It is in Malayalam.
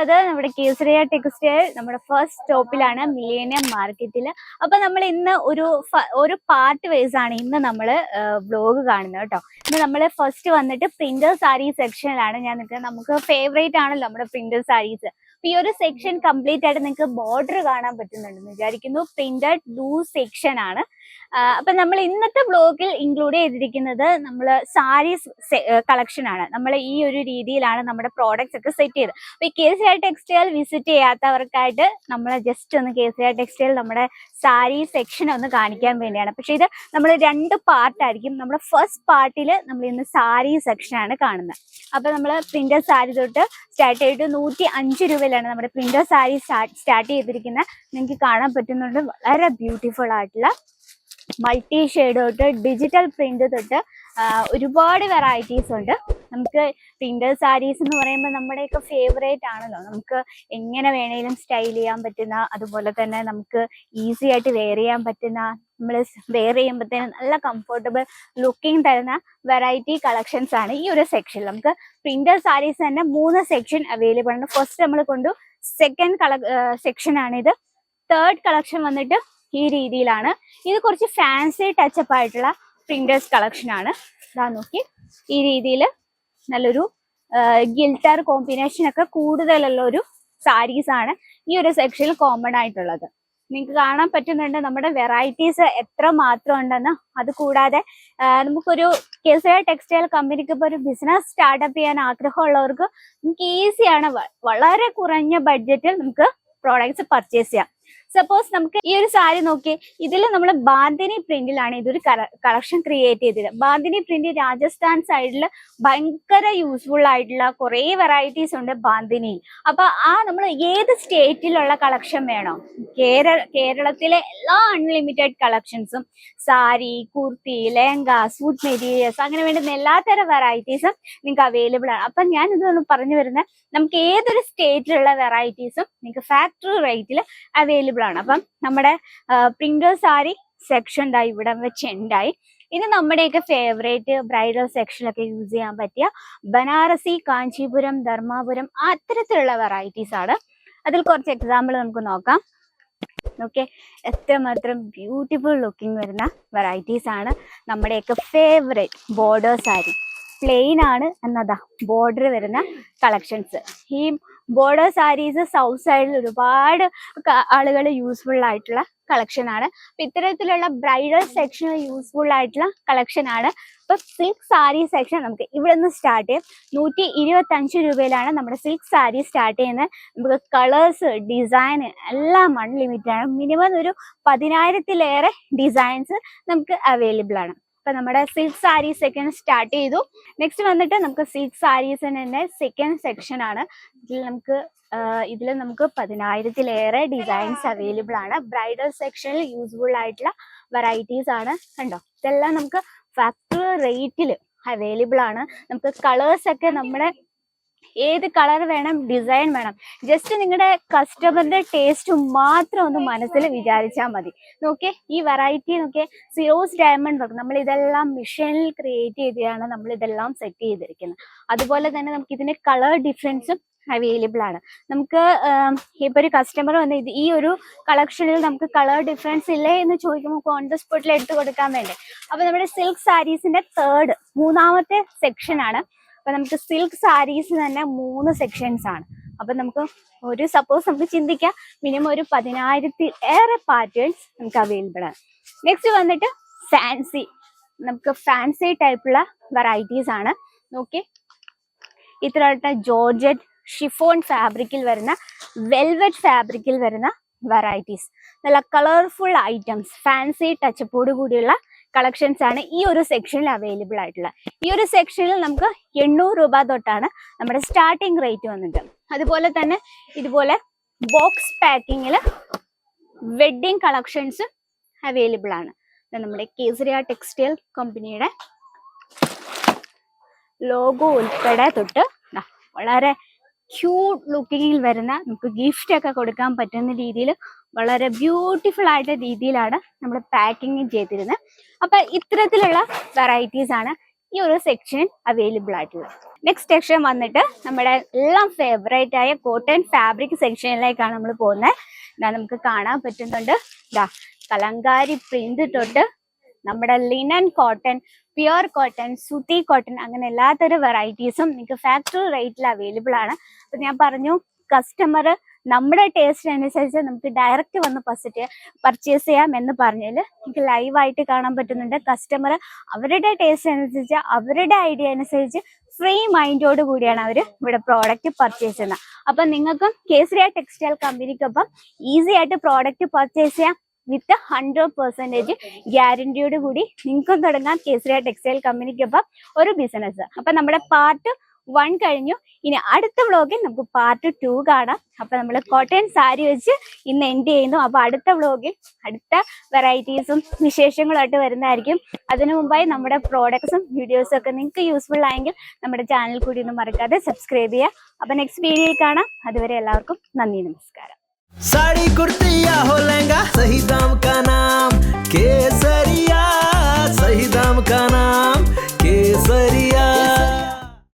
ഉള്ളത് നമ്മുടെ കേസറിയ ടെക്സ്റ്റൈൽ നമ്മുടെ ഫസ്റ്റ് സ്റ്റോപ്പിലാണ്, മില്ലേനിയം മാർക്കറ്റിൽ. അപ്പൊ നമ്മൾ ഇന്ന് ഒരു പാർട്ട് വൈസ് ആണ് ഇന്ന് നമ്മൾ വ്ലോഗ് കാണുന്നത് കേട്ടോ. ഇന്ന് നമ്മൾ ഫസ്റ്റ് വന്നിട്ട് പ്രിന്റർ സാരി സെക്ഷനിലാണ് ഞാൻ നിൽക്കുന്നത്. നമുക്ക് ഫേവറേറ്റ് ആണല്ലോ നമ്മുടെ പ്രിന്റർ സാരീസ്. അപ്പൊ ഈ ഒരു സെക്ഷൻ കംപ്ലീറ്റ് ആയിട്ട് നിങ്ങൾക്ക് ബോർഡർ കാണാൻ പറ്റുന്നുണ്ടെന്ന് വിചാരിക്കുന്നു. പ്രിന്റഡ് ലൂസ് സെക്ഷൻ ആണ്. അപ്പൊ നമ്മൾ ഇന്നത്തെ ബ്ലോഗിൽ ഇൻക്ലൂഡ് ചെയ്തിരിക്കുന്നത് നമ്മൾ സാരീസ് കളക്ഷൻ ആണ്. നമ്മൾ ഈ ഒരു രീതിയിലാണ് നമ്മുടെ പ്രോഡക്ട്സ് ഒക്കെ സെറ്റ് ചെയ്ത്. അപ്പൊ ഈ കേസരിയ ടെക്സ്റ്റൈൽ വിസിറ്റ് ചെയ്യാത്തവർക്കായിട്ട് നമ്മൾ ജസ്റ്റ് ഒന്ന് കേസരിയ ടെക്സ്റ്റൈൽ നമ്മുടെ സാരി സെക്ഷൻ ഒന്ന് കാണിക്കാൻ വേണ്ടിയാണ്. പക്ഷെ ഇത് നമ്മൾ രണ്ട് പാർട്ടായിരിക്കും. നമ്മുടെ ഫസ്റ്റ് പാർട്ടിൽ നമ്മൾ ഇന്ന് സാരി സെക്ഷൻ ആണ് കാണുന്നത്. അപ്പൊ നമ്മൾ പ്രിന്റർ സാരി തൊട്ട് സ്റ്റാർട്ട് ചെയ്തിട്ട് 105 രൂപയിലാണ് നമ്മുടെ പ്രിന്റർ സാരി സ്റ്റാർട്ട് ചെയ്തിരിക്കുന്നത്. നിങ്ങൾക്ക് കാണാൻ പറ്റുന്നുണ്ട് വളരെ ബ്യൂട്ടിഫുൾ ആയിട്ടുള്ള മൾട്ടി ഷെയ്ഡ് തൊട്ട് ഡിജിറ്റൽ പ്രിന്റ് തൊട്ട് ഒരുപാട് വെറൈറ്റീസ് ഉണ്ട്. നമുക്ക് പ്രിന്റർ സാരീസ് എന്ന് പറയുമ്പോൾ നമ്മുടെയൊക്കെ ഫേവറേറ്റ് ആണല്ലോ. നമുക്ക് എങ്ങനെ വേണേലും സ്റ്റൈൽ ചെയ്യാൻ പറ്റുന്ന, അതുപോലെ തന്നെ നമുക്ക് ഈസി ആയിട്ട് വെയർ ചെയ്യാൻ പറ്റുന്ന, നമ്മൾ വെയർ ചെയ്യുമ്പോഴത്തേനും നല്ല കംഫർട്ടബിൾ ലുക്കിംഗ് തരുന്ന വെറൈറ്റി കളക്ഷൻസ് ആണ് ഈ ഒരു സെക്ഷനിൽ. നമുക്ക് പ്രിന്റർ സാരീസ് തന്നെ 3 സെക്ഷൻ അവൈലബിൾ ആണ്. ഫസ്റ്റ് നമ്മൾ കൊണ്ടു സെക്കൻഡ് സെക്ഷൻ ആണിത്. തേർഡ് കളക്ഷൻ വന്നിട്ട് ഈ രീതിയിലാണ്. ഇത് കുറച്ച് ഫാൻസി ടച്ചപ്പ് ആയിട്ടുള്ള പ്രിന്റേഴ്സ് കളക്ഷൻ ആണ്. ഇതാ നോക്കി, ഈ രീതിയിൽ നല്ലൊരു ഗിൽട്ടർ കോമ്പിനേഷൻ ഒക്കെ കൂടുതലുള്ള ഒരു സാരീസ് ആണ് ഈ ഒരു സെക്ഷനിൽ കോമൺ ആയിട്ടുള്ളത്. നിങ്ങൾക്ക് കാണാൻ പറ്റുന്നുണ്ട് നമ്മുടെ വെറൈറ്റീസ് എത്ര മാത്രം ഉണ്ടെന്ന്. അത് കൂടാതെ നമുക്കൊരു കേസരിയ ടെക്സ്റ്റൈൽ കമ്പനിക്ക് ഇപ്പോൾ ഒരു ബിസിനസ് സ്റ്റാർട്ടപ്പ് ചെയ്യാൻ ആഗ്രഹമുള്ളവർക്ക് നമുക്ക് ഈസിയാണ്, വളരെ കുറഞ്ഞ ബഡ്ജറ്റിൽ നമുക്ക് പ്രോഡക്ട്സ് പർച്ചേസ് ചെയ്യാം. സപ്പോസ് നമുക്ക് ഈ ഒരു സാരി നോക്കി, ഇതിൽ നമ്മൾ ബാന്തിനി പ്രിന്റിലാണ് ഇതൊരു കളക്ഷൻ ക്രിയേറ്റ് ചെയ്തത്. ബാന്തിനി പ്രിന്റ് രാജസ്ഥാൻ സൈഡിൽ ഭയങ്കര യൂസ്ഫുൾ ആയിട്ടുള്ള കുറെ വെറൈറ്റീസ് ഉണ്ട് ബാന്തിനിയിൽ. അപ്പൊ നമ്മൾ ഏത് സ്റ്റേറ്റിലുള്ള കളക്ഷൻ വേണോ, കേരളത്തിലെ എല്ലാ അൺലിമിറ്റഡ് കളക്ഷൻസും സാരി, കുർത്തി, ലെഹങ്ക, സൂട്ട് മെറ്റീരിയൽസ് അങ്ങനെ വേണ്ടുന്ന എല്ലാത്തരം വെറൈറ്റീസും നിങ്ങൾക്ക് അവൈലബിൾ ആണ്. അപ്പൊ ഞാൻ ഇതൊന്ന് പറഞ്ഞു വരുന്നത്, നമുക്ക് ഏതൊരു സ്റ്റേറ്റിലുള്ള വെറൈറ്റീസും നിങ്ങൾക്ക് ഫാക്ടറി റേറ്റിൽ അവൈലബിൾ ആണ്. അപ്പം നമ്മുടെ പ്രിന്റർ സാരി സെക്ഷൻ ഇവിടെ വെച്ച് ഉണ്ടായി. ഇത് നമ്മുടെയൊക്കെ ഫേവറേറ്റ് ബ്രൈഡൽ സെക്ഷനിലൊക്കെ യൂസ് ചെയ്യാൻ പറ്റിയ ബനാറസി, കാഞ്ചീപുരം, ധർമാപുരം അത്തരത്തിലുള്ള വെറൈറ്റീസ് ആണ്. അതിൽ കുറച്ച് എക്സാമ്പിൾ നമുക്ക് നോക്കാം. ഓക്കെ, എത്രമാത്രം ബ്യൂട്ടിഫുൾ ലുക്കിംഗ് വരുന്ന വെറൈറ്റീസ് ആണ്. നമ്മുടെയൊക്കെ ഫേവറേറ്റ് ബോർഡർ സാരി, പ്ലെയിൻ ആണ് എന്നതാ ബോർഡർ വരുന്ന കളക്ഷൻസ്. ഈ ബോർഡർ സാരീസ് സൗത്ത് സൈഡിൽ ഒരുപാട് ആളുകൾ യൂസ്ഫുൾ ആയിട്ടുള്ള കളക്ഷൻ ആണ്. അപ്പൊ ഇത്തരത്തിലുള്ള ബ്രൈഡൽ സെക്ഷനിൽ യൂസ്ഫുൾ ആയിട്ടുള്ള കളക്ഷൻ ആണ്. ഇപ്പൊ സിൽക്ക് സാരി സെക്ഷൻ നമുക്ക് ഇവിടെ നിന്ന് സ്റ്റാർട്ട് ചെയ്യും. 125 രൂപയിലാണ് നമ്മുടെ സിൽക്ക് സാരി സ്റ്റാർട്ട് ചെയ്യുന്നത്. നമുക്ക് കളേഴ്സ്, ഡിസൈൻ എല്ലാം അൺലിമിറ്റഡ് ആണ്. മിനിമം ഒരു 10,000-ലേറെ ഡിസൈൻസ് നമുക്ക് അവൈലബിൾ ആണ്. നമ്മുടെ സിൽക്ക് സാരി സെക്കൻഡ് സ്റ്റാർട്ട് ചെയ്തു. നെക്സ്റ്റ് വന്നിട്ട് നമുക്ക് സിൽക്ക് സാരീസിന് തന്നെ സെക്കൻഡ് സെക്ഷൻ ആണ്. ഇതിൽ നമുക്ക് 10,000-ലേറെ ഡിസൈൻസ് അവൈലബിൾ ആണ്. ബ്രൈഡൽ സെക്ഷനിൽ യൂസ്ഫുൾ ആയിട്ടുള്ള വെറൈറ്റീസ് ആണ്. കണ്ടോ, ഇതെല്ലാം നമുക്ക് ഫാക്ടറി റേറ്റിൽ അവൈലബിൾ ആണ്. നമുക്ക് കളേഴ്സ് ഒക്കെ നമ്മുടെ ഏത് കളർ വേണം, ഡിസൈൻ വേണം, ജസ്റ്റ് നിങ്ങളുടെ കസ്റ്റമറിന്റെ ടേസ്റ്റ് മാത്രം ഒന്ന് മനസ്സിൽ വിചാരിച്ചാൽ മതി. നോക്കിയേ, ഈ വെറൈറ്റി നോക്കിയേ, സിറോസ് ഡയമണ്ട് വർക്ക്, നമ്മൾ ഇതെല്ലാം മെഷീനിൽ ക്രിയേറ്റ് ചെയ്താണ് നമ്മൾ ഇതെല്ലാം സെറ്റ് ചെയ്തിരിക്കുന്നത്. അതുപോലെ തന്നെ നമുക്ക് ഇതിന്റെ കളർ ഡിഫറൻസും അവൈലബിൾ ആണ്. നമുക്ക് ഇപ്പൊ ഒരു കസ്റ്റമർ വന്ന് ഈ ഒരു കളക്ഷനിൽ നമുക്ക് കളർ ഡിഫറൻസ് ഇല്ലേ എന്ന് ചോദിക്കുമ്പോൾ ഓൺ ദ സ്പോട്ടിൽ എടുത്തു കൊടുക്കാൻ വേണ്ടി. അപ്പൊ നമ്മുടെ സിൽക്ക് സാരീസിന്റെ മൂന്നാമത്തെ സെക്ഷൻ ആണ്. അപ്പൊ നമുക്ക് സിൽക്ക് സാരീസ് തന്നെ 3 സെക്ഷൻസ് ആണ്. അപ്പൊ നമുക്ക് സപ്പോസ് നമുക്ക് ചിന്തിക്കാം, മിനിമം ഒരു 10,000-ലേറെ പാറ്റേൺസ് നമുക്ക് അവൈലബിൾ ആണ്. നെക്സ്റ്റ് വന്നിട്ട് ഫാൻസി, നമുക്ക് ഫാൻസി ടൈപ്പുള്ള വെറൈറ്റീസ് ആണ്. നോക്കി, ഇത്തരത്തെ ജോർജറ്റ്, ഷിഫോൺ ഫാബ്രിക്കിൽ വരുന്ന, വെൽവെറ്റ് ഫാബ്രിക്കിൽ വരുന്ന വെറൈറ്റീസ്, നല്ല കളർഫുൾ ഐറ്റംസ്, ഫാൻസി ടച്ചപ്പോട് കൂടിയുള്ള കളക്ഷൻസ് ആണ് ഈ ഒരു സെക്ഷനിൽ അവൈലബിൾ ആയിട്ടുള്ള. ഈ ഒരു സെക്ഷനിൽ നമുക്ക് 800 രൂപ തൊട്ടാണ് നമ്മുടെ സ്റ്റാർട്ടിംഗ് റേറ്റ് വന്നിട്ട്. അതുപോലെ തന്നെ ഇതുപോലെ ബോക്സ് പാക്കിങ്ങിൽ വെഡിങ് കളക്ഷൻസ് അവൈലബിൾ ആണ്. നമ്മുടെ കേസരിയ ടെക്സ്റ്റൈൽ കമ്പനിയുടെ ലോഗോ ഉൾപ്പെടെ തൊട്ട് വളരെ ക്യൂട്ട് ലുക്കിങ്ങിൽ വരുന്ന, നമുക്ക് ഗിഫ്റ്റ് ഒക്കെ കൊടുക്കാൻ പറ്റുന്ന രീതിയിൽ വളരെ ബ്യൂട്ടിഫുൾ ആയിട്ട് രീതിയിലാണ് നമ്മൾ പാക്കിങ് ചെയ്തിരുന്നത്. അപ്പൊ ഇത്തരത്തിലുള്ള വെറൈറ്റീസ് ആണ് ഈ ഒരു സെക്ഷൻ അവൈലബിൾ ആയിട്ടുള്ളത്. നെക്സ്റ്റ് സെക്ഷൻ വന്നിട്ട് നമ്മുടെ എല്ലാം ഫേവറേറ്റ് ആയ കോട്ടൺ ഫാബ്രിക് സെക്ഷനിലേക്കാണ് നമ്മൾ പോകുന്നത്. നമുക്ക് കാണാൻ പറ്റുന്നുണ്ട് കലങ്കാരി പ്രിന്റ് തൊട്ട് നമ്മുടെ ലിനൻ കോട്ടൺ, പ്യുർ കോട്ടൺ, സൂത്തി കോട്ടൺ, അങ്ങനെ എല്ലാത്തരം വെറൈറ്റീസും നിങ്ങൾക്ക് ഫാക്ടറി റേറ്റിൽ അവൈലബിൾ ആണ്. അപ്പൊ ഞാൻ പറഞ്ഞു കസ്റ്റമർ നമ്മുടെ ടേസ്റ്റ് അനുസരിച്ച് നമുക്ക് ഡയറക്റ്റ് വന്ന് പർച്ചേസ് ചെയ്യാം എന്ന് പറഞ്ഞാൽ നിങ്ങൾക്ക് ലൈവായിട്ട് കാണാൻ പറ്റുന്നുണ്ട്. കസ്റ്റമർ അവരുടെ ടേസ്റ്റ് അനുസരിച്ച് അവരുടെ ഐഡിയ അനുസരിച്ച് ഫ്രീ മൈൻഡോട് കൂടിയാണ് അവർ ഇവിടെ പ്രോഡക്റ്റ് പർച്ചേസ് ചെയ്യുന്നത്. അപ്പം നിങ്ങൾക്കും കേസരിയ ടെക്സ്റ്റൈൽ കമ്പനിക്കൊപ്പം ഈസി ആയിട്ട് പ്രോഡക്റ്റ് പർച്ചേസ് ചെയ്യാം വിത്ത് 100% ഗ്യാരണ്ടിയോട് കൂടി നിങ്ങൾക്കും തുടങ്ങാം കേസരിയ ടെക്സ്റ്റൈൽ കമ്പനിക്കൊപ്പം ഒരു ബിസിനസ്. അപ്പൊ നമ്മുടെ പാർട്ട് 1 കഴിഞ്ഞു. ഇനി അടുത്ത വ്ളോഗിൽ നമുക്ക് പാർട്ട് 2 കാണാം. അപ്പൊ നമ്മൾ കോട്ടൺ സാരി വെച്ച് ഇന്ന് എൻഡ് ചെയ്യുന്നു. അപ്പൊ അടുത്ത വ്ളോഗിൽ അടുത്ത വെറൈറ്റീസും വിശേഷങ്ങളായിട്ട് വരുന്നതായിരിക്കും. അതിനു മുമ്പായി നമ്മുടെ പ്രോഡക്ട്സും വീഡിയോസും ഒക്കെ നിങ്ങൾക്ക് യൂസ്ഫുൾ ആയെങ്കിൽ നമ്മുടെ ചാനൽ കൂടി ഒന്നും മറക്കാതെ സബ്സ്ക്രൈബ് ചെയ്യുക. അപ്പൊ നെക്സ്റ്റ് വീഡിയോയിൽ കാണാം. അതുവരെ എല്ലാവർക്കും നന്ദി, നമസ്കാരം. साड़ी कुर्ती या हो लहंगा, सही दाम का